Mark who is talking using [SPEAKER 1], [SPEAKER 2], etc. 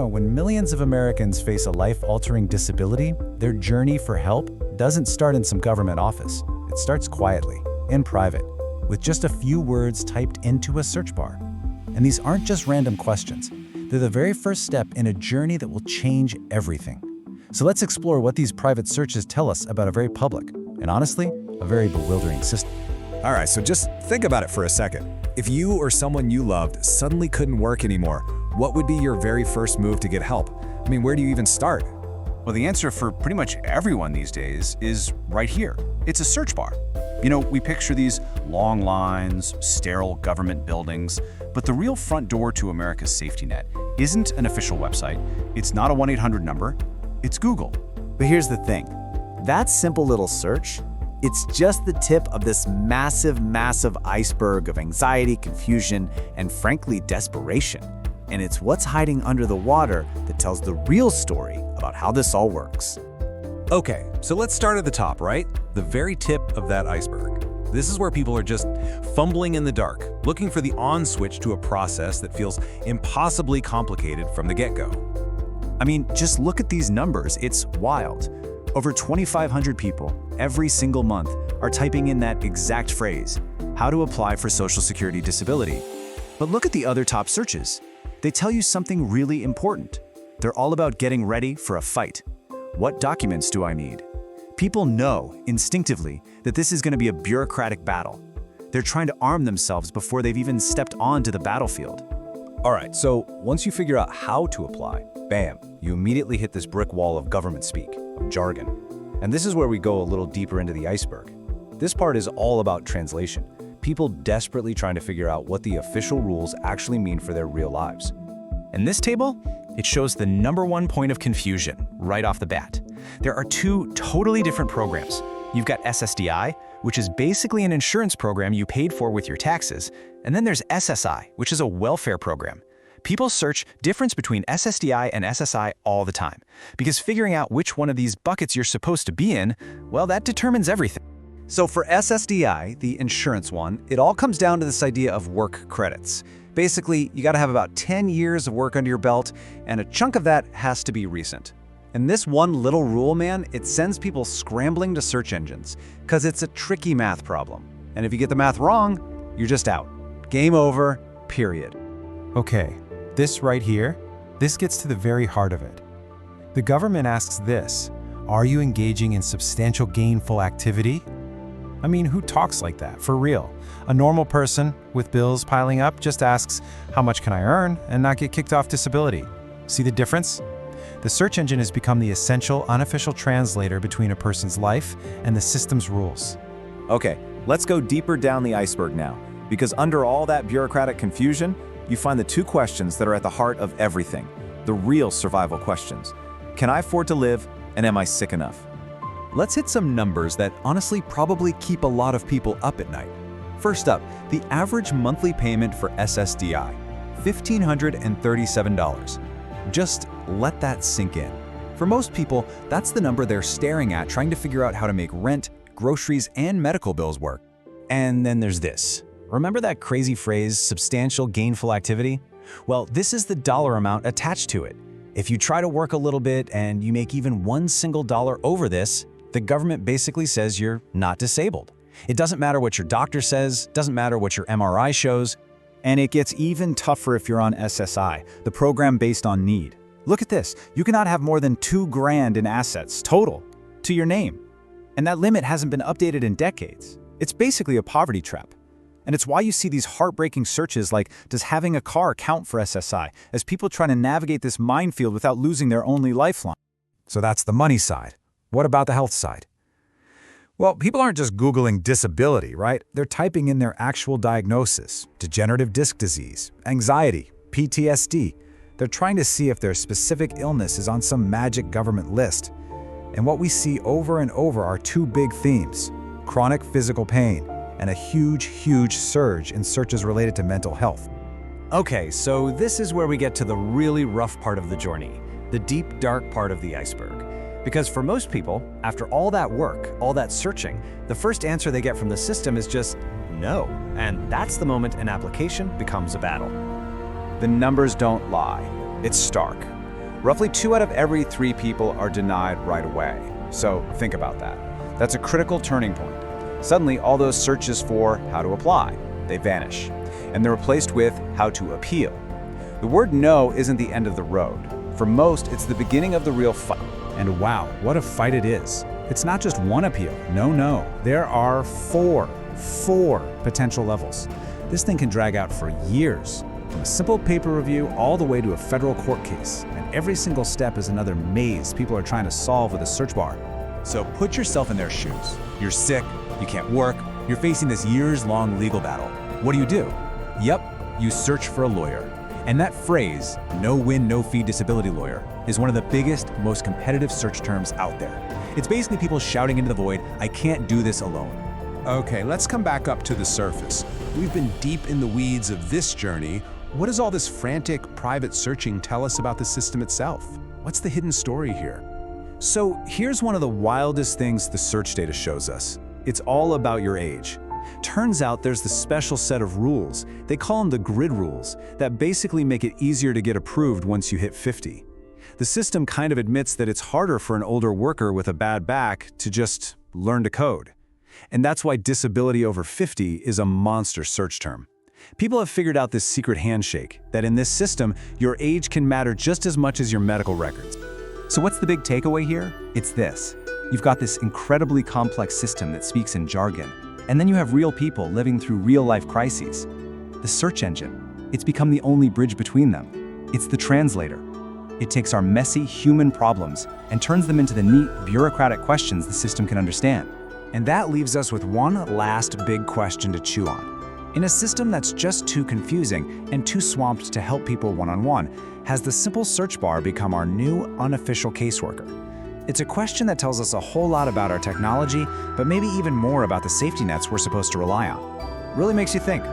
[SPEAKER 1] when millions of Americans face a life-altering disability, their journey for help doesn't start in some government office. It starts quietly, in private, with just a few words typed into a search bar. And these aren't just random questions. They're the very first step in a journey that will change everything. So let's explore what these private searches tell us about a very public, and honestly, a very bewildering system.
[SPEAKER 2] All right, so just think about it for a second. If you or someone you loved suddenly couldn't work anymore, what would be your very first move to get help? I mean, where do you even start?
[SPEAKER 3] Well, the answer for pretty much everyone these days is right here. It's a search bar. You know, we picture these long lines, sterile government buildings, but the real front door to America's safety net isn't an official website. It's not a 1-800 number. It's Google.
[SPEAKER 4] But here's the thing. That simple little search, it's just the tip of this massive, massive iceberg of anxiety, confusion, and frankly, desperation. And it's what's hiding under the water that tells the real story about how this all works.
[SPEAKER 2] Okay, so let's start at the top, right? The very tip of that iceberg. This is where people are just fumbling in the dark, looking for the on switch to a process that feels impossibly complicated from the get-go.
[SPEAKER 4] I mean, just look at these numbers. It's wild. Over 2,500 people every single month are typing in that exact phrase, how to apply for Social Security disability. But look at the other top searches. They tell you something really important. They're all about getting ready for a fight. What documents do I need? People know instinctively that this is going to be a bureaucratic battle. They're trying to arm themselves before they've even stepped onto the battlefield.
[SPEAKER 2] All right, so once you figure out how to apply, bam, you immediately hit this brick wall of government speak, of jargon. And this is where we go a little deeper into the iceberg. This part is all about translation. People desperately trying to figure out what the official rules actually mean for their real lives.
[SPEAKER 5] And this table, it shows the #1 point of confusion right off the bat. There are two totally different programs. You've got SSDI, which is basically an insurance program you paid for with your taxes, and then there's SSI, which is a welfare program. People search difference between SSDI and SSI all the time, because figuring out which one of these buckets you're supposed to be in, well, that determines everything.
[SPEAKER 4] So for SSDI, the insurance one, it all comes down to this idea of work credits. Basically, you gotta have about 10 years of work under your belt, and a chunk of that has to be recent. And this one little rule, man, it sends people scrambling to search engines, because it's a tricky math problem. And if you get the math wrong, you're just out. Game over, period.
[SPEAKER 1] Okay, this right here, this gets to the very heart of it. The government asks this: are you engaging in substantial gainful activity? I mean, who talks like that, for real? A normal person with bills piling up just asks, how much can I earn and not get kicked off disability? See the difference? The search engine has become the essential, unofficial translator between a person's life and the system's rules.
[SPEAKER 4] Okay, let's go deeper down the iceberg now, because under all that bureaucratic confusion, you find the two questions that are at the heart of everything, the real survival questions. Can I afford to live, and am I sick enough?
[SPEAKER 6] Let's hit some numbers that honestly probably keep a lot of people up at night. First up, the average monthly payment for SSDI, $1,537. Just let that sink in. For most people, that's the number they're staring at trying to figure out how to make rent, groceries, and medical bills work.
[SPEAKER 5] And then there's this. Remember that crazy phrase, substantial gainful activity? Well, this is the dollar amount attached to it. If you try to work a little bit and you make even one single dollar over this, the government basically says you're not disabled. It doesn't matter what your doctor says, doesn't matter what your MRI shows.
[SPEAKER 4] And it gets even tougher if you're on SSI, the program based on need. Look at this. You cannot have more than $2,000 in assets total to your name. And that limit hasn't been updated in decades. It's basically a poverty trap. And it's why you see these heartbreaking searches like, does having a car count for SSI, as people try to navigate this minefield without losing their only lifeline.
[SPEAKER 2] So that's the money side. What about the health side? Well, people aren't just Googling disability, right? They're typing in their actual diagnosis: degenerative disc disease, anxiety, PTSD. They're trying to see if their specific illness is on some magic government list. And what we see over and over are two big themes: chronic physical pain and a huge, huge surge in searches related to mental health.
[SPEAKER 5] Okay, so this is where we get to the really rough part of the journey, the deep, dark part of the iceberg. Because for most people, after all that work, all that searching, the first answer they get from the system is just no. And that's the moment an application becomes a battle.
[SPEAKER 4] The numbers don't lie. It's stark.
[SPEAKER 2] Roughly 2 out of every 3 people are denied right away. So think about that. That's a critical turning point. Suddenly, all those searches for how to apply, they vanish. And they're replaced with how to appeal. The word no isn't the end of the road. For most, it's the beginning of the real fight.
[SPEAKER 1] And wow, what a fight it is. It's not just one appeal. No. There are four potential levels. This thing can drag out for years, from a simple paper review all the way to a federal court case. And every single step is another maze people are trying to solve with a search bar.
[SPEAKER 6] So put yourself in their shoes. You're sick, you can't work, you're facing this years-long legal battle. What do? Yep, you search for a lawyer. And that phrase, no-win, no-fee disability lawyer, is one of the biggest, most competitive search terms out there. It's basically people shouting into the void, I can't do this alone.
[SPEAKER 7] Okay, let's come back up to the surface. We've been deep in the weeds of this journey. What does all this frantic private searching tell us about the system itself? What's the hidden story here?
[SPEAKER 2] So here's one of the wildest things the search data shows us. It's all about your age. Turns out there's this special set of rules, they call them the grid rules, that basically make it easier to get approved once you hit 50. The system kind of admits that it's harder for an older worker with a bad back to just learn to code. And that's why disability over 50 is a monster search term. People have figured out this secret handshake, that in this system, your age can matter just as much as your medical records.
[SPEAKER 5] So what's the big takeaway here? It's this. You've got this incredibly complex system that speaks in jargon, and then you have real people living through real-life crises. The search engine, it's become the only bridge between them. It's the translator. It takes our messy human problems and turns them into the neat bureaucratic questions the system can understand.
[SPEAKER 2] And that leaves us with one last big question to chew on. In a system that's just too confusing and too swamped to help people one-on-one, has the simple search bar become our new unofficial caseworker? It's a question that tells us a whole lot about our technology, but maybe even more about the safety nets we're supposed to rely on. Really makes you think.